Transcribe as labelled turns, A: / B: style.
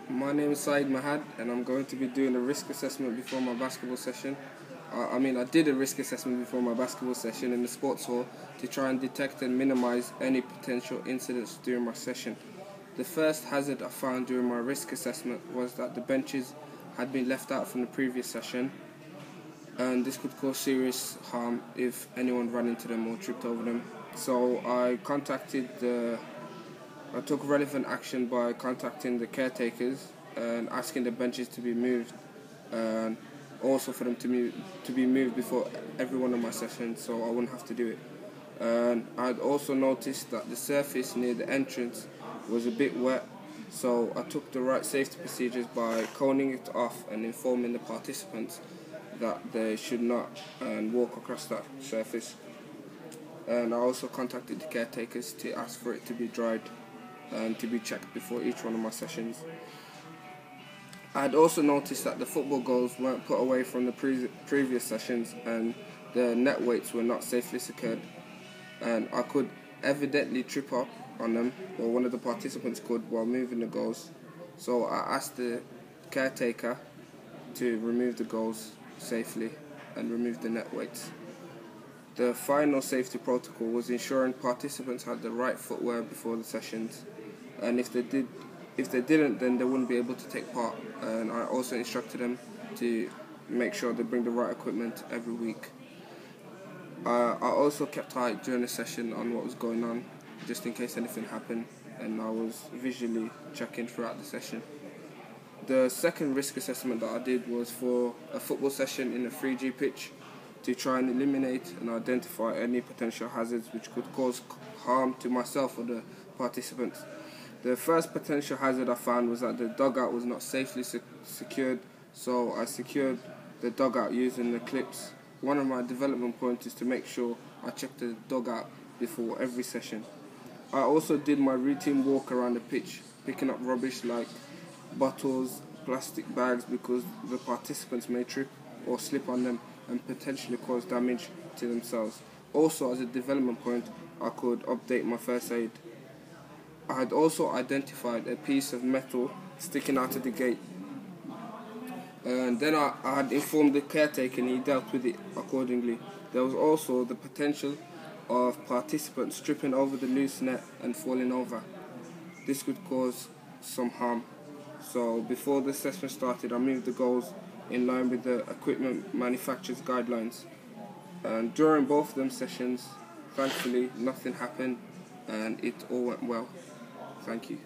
A: My name is Saeed Mahad, and I'm going to be doing a risk assessment before my basketball session. I did a risk assessment before my basketball session in the sports hall to try and detect and minimize any potential incidents during my session. The first hazard I found during my risk assessment was that the benches had been left out from the previous session, and this could cause serious harm if anyone ran into them or tripped over them. So I took relevant action by contacting the caretakers and asking the benches to be moved, and also for them to be moved before every one of my sessions, so I wouldn't have to do it. And I'd also noticed that the surface near the entrance was a bit wet, so I took the right safety procedures by coning it off and informing the participants that they should not walk across that surface. And I also contacted the caretakers to ask for it to be dried and to be checked before each one of my sessions. I had also noticed that the football goals weren't put away from the previous sessions, and the net weights were not safely secured, and I could evidently trip up on them, or one of the participants could, while moving the goals. So I asked the caretaker to remove the goals safely and remove the net weights. The final safety protocol was ensuring participants had the right footwear before the sessions, and if they didn't, then they wouldn't be able to take part. And I also instructed them to make sure they bring the right equipment every week. I also kept eye during the session on what was going on, just in case anything happened, and I was visually checking throughout the session. The second risk assessment that I did was for a football session in a 3G pitch to try and eliminate and identify any potential hazards which could cause harm to myself or the participants. The first potential hazard I found was that the dugout was not safely secured, so I secured the dugout using the clips. One of my development points is to make sure I check the dugout before every session. I also did my routine walk around the pitch, picking up rubbish like bottles, plastic bags, because the participants may trip or slip on them and potentially cause damage to themselves. Also, as a development point, I could update my first aid. I had also identified a piece of metal sticking out of the gate, and then I had informed the caretaker and he dealt with it accordingly. There was also the potential of participants tripping over the loose net and falling over. This could cause some harm. So before the session started, I moved the goals in line with the equipment manufacturer's guidelines. And during both of them sessions, thankfully, nothing happened and it all went well. Thank you.